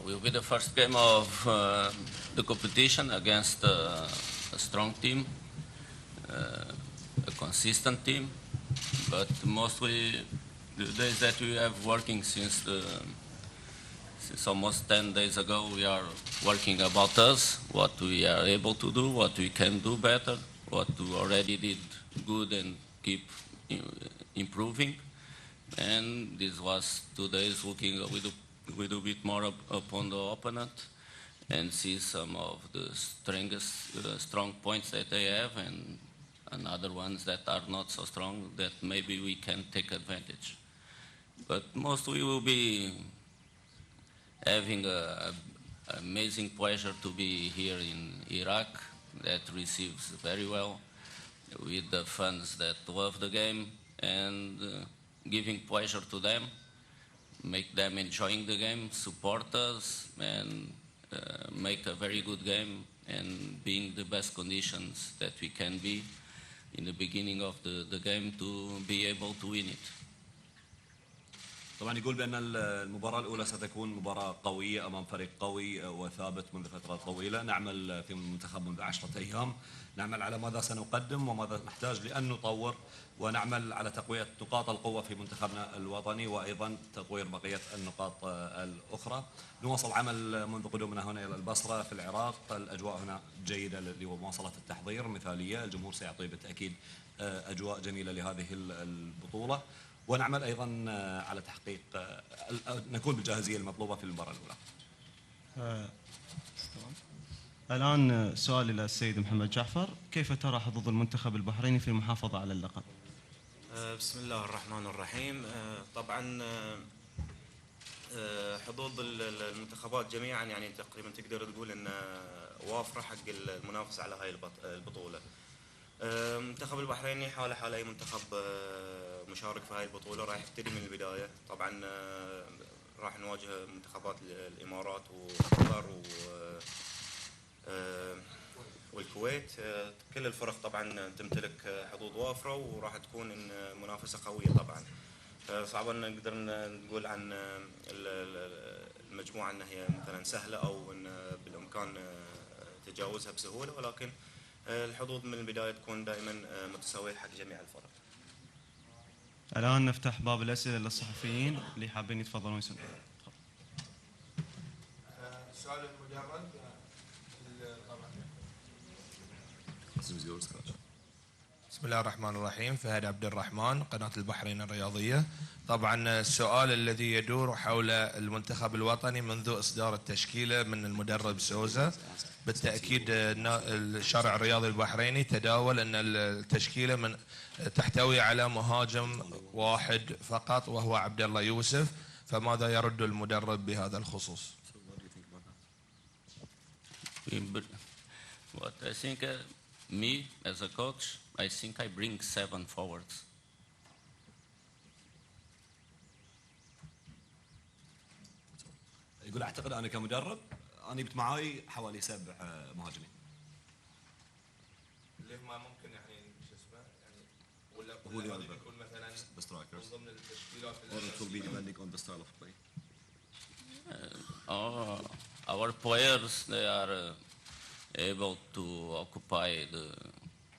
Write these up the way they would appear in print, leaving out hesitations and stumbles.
will be the first game of the competition against a strong team, a consistent team, but mostly the days that we have working since almost 10 days ago, we are working about us, what we are able to do, what we can do better, what we already did good and keep improving. And this was 2 days looking a little bit more upon the opponent and see some of the strong points that they have and other ones that are not so strong that maybe we can take advantage. But mostly we will be having an amazing pleasure to be here in Iraq that receives very well with the fans that love the game and giving pleasure to them, make them enjoying the game, support us and make a very good game and being the best conditions that we can be in the beginning of the game to be able to win it. طبعا يقول بأن المباراة الأولى ستكون مباراة قوية أمام فريق قوي وثابت منذ فترة طويلة. نعمل في المنتخب منذ 10 أيام، نعمل على ماذا سنقدم وماذا نحتاج لأن نطور، ونعمل على تقوية نقاط القوة في منتخبنا الوطني وأيضا تطوير بقية النقاط الأخرى. نواصل عمل منذ قدومنا هنا إلى البصرة في العراق، الأجواء هنا جيدة لمواصلة التحضير مثالية، الجمهور سيعطي بالتأكيد أجواء جميلة لهذه البطولة، ونعمل أيضا على تحقيق نكون بالجاهزية المطلوبة في المباراة الأولى. الآن سؤال إلى السيد محمد جعفر، كيف ترى حظوظ المنتخب البحريني في المحافظة على اللقب؟ بسم الله الرحمن الرحيم. طبعا حظوظ المنتخبات جميعا يعني تقريبا تقدر تقول ان وافره حق المنافسه على هاي البطوله. المنتخب البحريني حاله اي منتخب مشارك في هاي البطوله، راح يبتدي من البدايه. طبعا راح نواجه منتخبات الامارات وقطر والكويت. كل الفرق طبعا تمتلك حظوظ وافره وراح تكون منافسه قويه. طبعا صعب ان نقدر نقول عن المجموعه ان هي مثلا سهله او ان بالامكان تجاوزها بسهوله، ولكن الحظوظ من البدايه تكون دائما متساويه حق جميع الفرق. الان نفتح باب الاسئله للصحفيين اللي حابين يتفضلون يسالون. السؤال المجرد طبعا. بسم الله الرحمن الرحيم. فهد عبد الرحمن، قناة البحرين الرياضية. طبعا السؤال الذي يدور حول المنتخب الوطني منذ إصدار التشكيلة من المدرب سوزا. بالتأكيد الشارع الرياضي البحريني تداول أن التشكيلة تحتوي على مهاجم واحد فقط وهو عبد الله يوسف، فماذا يرد المدرب بهذا الخصوص؟ What I think, me as a coach, I think I bring 7 forwards. يقول أعتقد أنا كمدرب أنا جبت معاي حوالي 7 مهاجمين. اللي ما ممكن يعني شو اسمه يعني ولا هو يكون مثلا سترايكرز ضمن التشكيلات or it will be depending on the style of play. Our players, they are able to occupy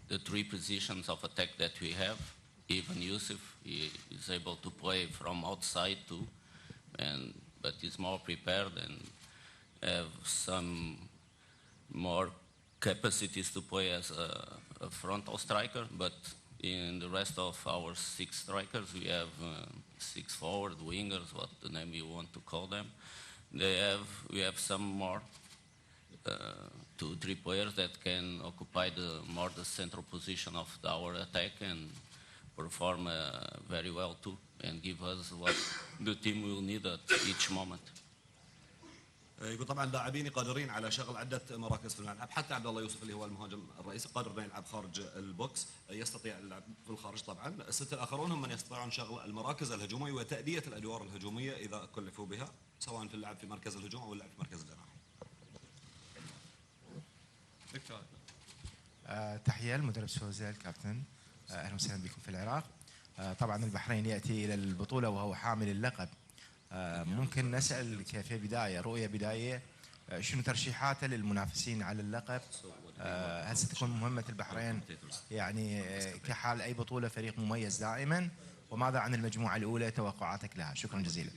the 3 positions of attack that we have. Even Yusuf, he is able to play from outside too, but he's more prepared and have some more capacities to play as a frontal striker. But in the rest of our 6 strikers, we have 6 forward wingers, what the name you want to call them. We have some more 2-3 players that can occupy the central position of our attack and perform very well too, and give us what the team will need at each moment. يقول طبعا لاعبيني قادرين على شغل عده مراكز في الملعب، حتى عبد الله يوسف اللي هو المهاجم الرئيسي قادر انه يلعب خارج البوكس، يستطيع اللعب في الخارج. طبعا ال6 الاخرون هم من يستطيعون شغل المراكز الهجوميه وتاديه الادوار الهجوميه اذا كلفوا بها، سواء في اللعب في مركز الهجوم او اللعب في مركز الجناح. دكتور تحيه المدرب سوزا الكابتن، اهلا وسهلا بكم في العراق. طبعا البحرين ياتي الى البطوله وهو حامل اللقب، ممكن نسأل كيف بداية رؤية بداية شنو ترشيحاته للمنافسين على اللقب؟ هل ستكون مهمة البحرين يعني كحال أي بطولة فريق مميز دائما؟ وماذا عن المجموعة الأولى توقعاتك لها؟ شكرا جزيلا.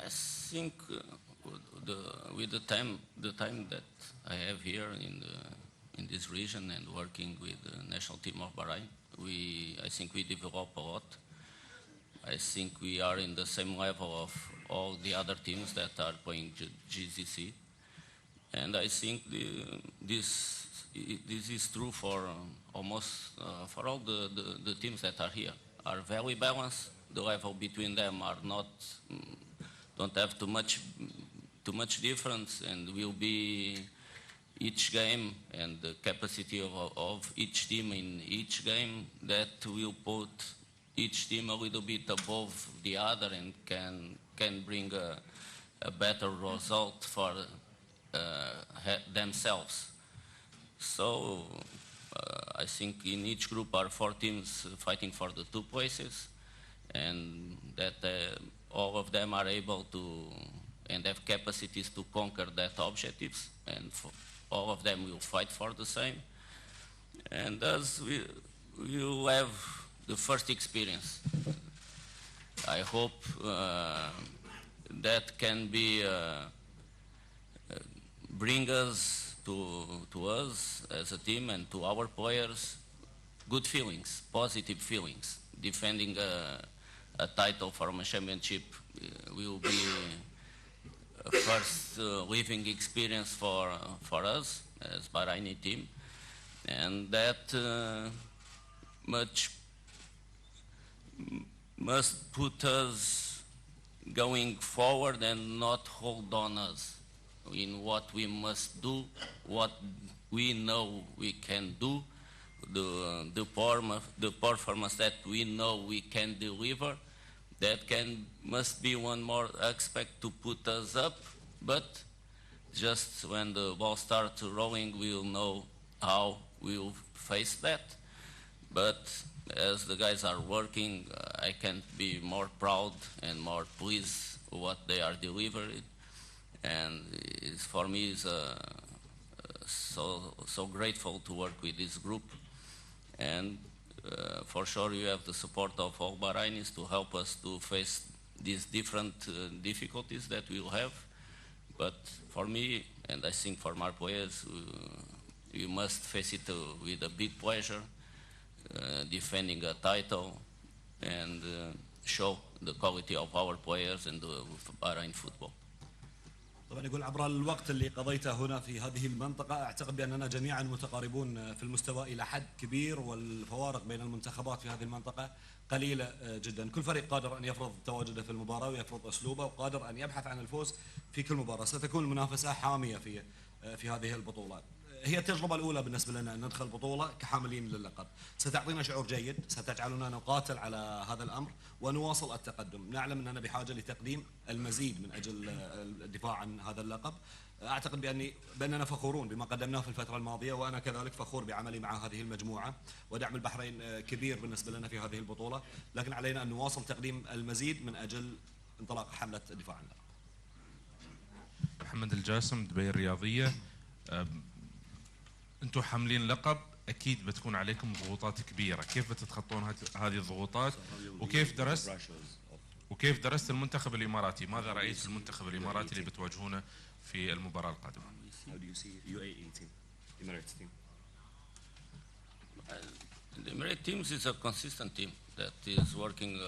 I think with the time that I have here in this region and working with the national team of Bahrain, I think we develop a lot. I think we are in the same level of all the other teams that are playing GCC, and I think this is true for almost for all the teams that are here. Are very balanced. The level between them are not don't have too much difference, and will be each game and the capacity of each team in each game that will put each team a little bit above the other and can bring a better result for themselves. So I think in each group are 4 teams fighting for the 2 places, and that all of them are able to and have capacities to conquer that objectives, and all of them will fight for the same. And thus we will have the first experience. I hope that can be bring us to us as a team and to our players good feelings, positive feelings. Defending a title from a championship will be a first living experience for us as Bahraini team, and that must put us going forward and not hold on us in what we must do, what we know we can do, the performance that we know we can deliver. That must be one more aspect to put us up, but just when the ball starts rolling, we'll know how we'll face that. But as the guys are working, I can't be more proud and more pleased with what they are delivering. And for me, it's so grateful to work with this group. And for sure, you have the support of all Bahrainis to help us to face these different difficulties that we will have. But for me, and I think for my players, we must face it with a big pleasure, defending a title and show the quality of our players and the Bahrain football. طبعا يقول عبر الوقت اللي قضيته هنا في هذه المنطقة أعتقد بأننا جميعا متقاربون في المستوى إلى حد كبير، والفوارق بين المنتخبات في هذه المنطقة قليلة جدا. كل فريق قادر أن يفرض تواجده في المباراة ويفرض أسلوبه، وقادر أن يبحث عن الفوز في كل مباراة. ستكون المنافسة حامية في هذه البطولة. هي التجربة الأولى بالنسبة لنا أن ندخل بطولة كحاملين للقب. ستعطينا شعور جيد، ستجعلنا نقاتل على هذا الأمر ونواصل التقدم. نعلم أننا بحاجة لتقديم المزيد من أجل الدفاع عن هذا اللقب. أعتقد بأننا فخورون بما قدمناه في الفترة الماضية، وأنا كذلك فخور بعملي مع هذه المجموعة، ودعم البحرين كبير بالنسبة لنا في هذه البطولة، لكن علينا أن نواصل تقديم المزيد من أجل انطلاق حملة الدفاع عن اللقب. محمد الجاسم، دبي الرياضية. انتم حاملين لقب، اكيد بتكون عليكم ضغوطات كبيره، كيف بتتخطون هذه الضغوطات؟ وكيف درست المنتخب الاماراتي؟ ماذا رايت في المنتخب الاماراتي اللي بتواجهونه في المباراه القادمه؟ The Emirate teams is a consistent team that is working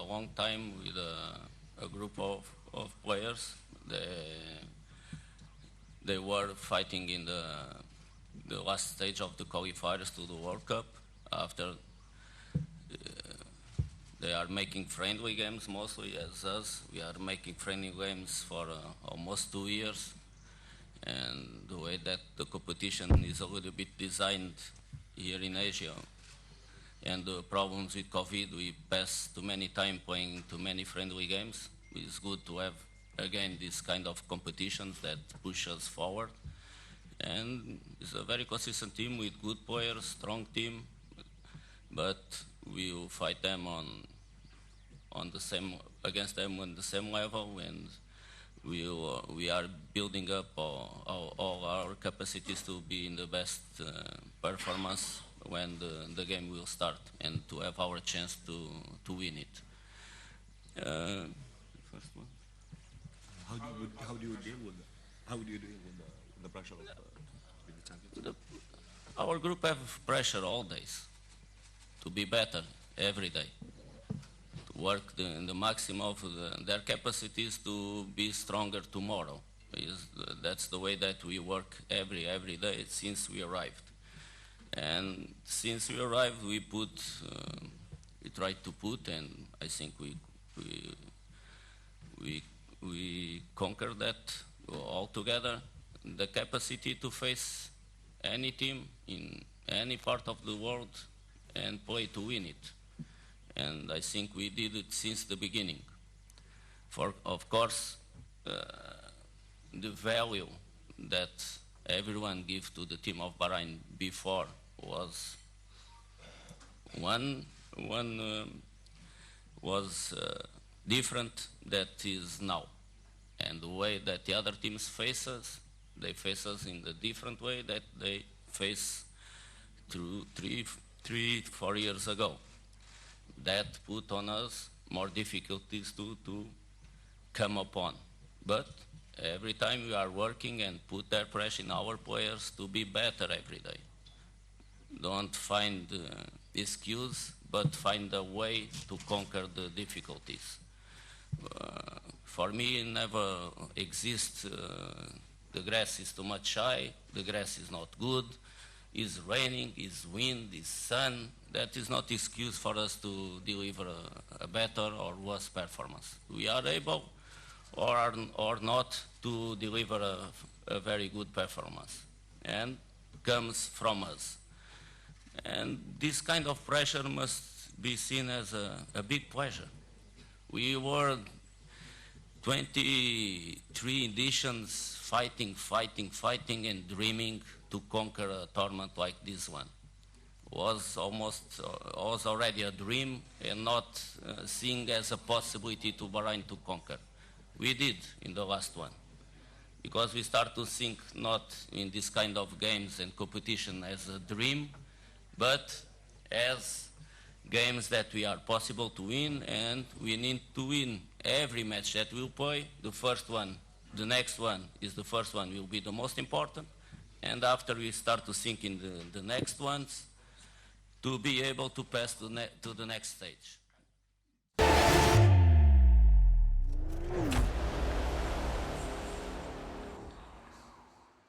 a long time with a group of players. They were fighting in the last stage of the qualifiers to the World Cup. After they are making friendly games mostly as us. We are making friendly games for almost 2 years. And the way that the competition is a little bit designed here in Asia, and the problems with COVID, we pass too many time playing too many friendly games. It's good to have again this kind of competitions that push us forward. And it's a very consistent team with good players, strong team, but we will fight them on the same against them on the same level, and we are building up all our capacities to be in the best performance when the game will start and to have our chance to win it. First one. How do you deal with the pressure of being the champions? Our group have pressure all days to be better every day, to work the maximum of their capacities to be stronger tomorrow. That's the way that we work every day since we arrived. And since we arrived, we tried to put, and I think we conquered that altogether, the capacity to face any team in any part of the world and play to win it. And I think we did it since the beginning. Of course, the value that everyone gives to the team of Bahrain before was different that is now. And the way that the other teams face us, they face us in the different way that they face 4 years ago. That put on us more difficulties to come upon. But every time we are working and put that pressure in our players to be better every day. Don't find excuse, but find a way to conquer the difficulties. For me, it never exists the grass is too much high, the grass is not good, it's raining, it's wind, it's sun. That is not excuse for us to deliver a better or worse performance. We are able or not to deliver a very good performance, and comes from us. And this kind of pressure must be seen as a big pleasure. We were 23 editions fighting, and dreaming to conquer a tournament like this one. Was already a dream and not seen as a possibility to Bahrain to conquer. We did in the last one, because we start to think not in this kind of games and competition as a dream, but as games that we are possible to win, and we need to win every match that we'll play. The first one, the next one is the first one will be the most important, and after we start to think in the next ones, to be able to pass to the next stage.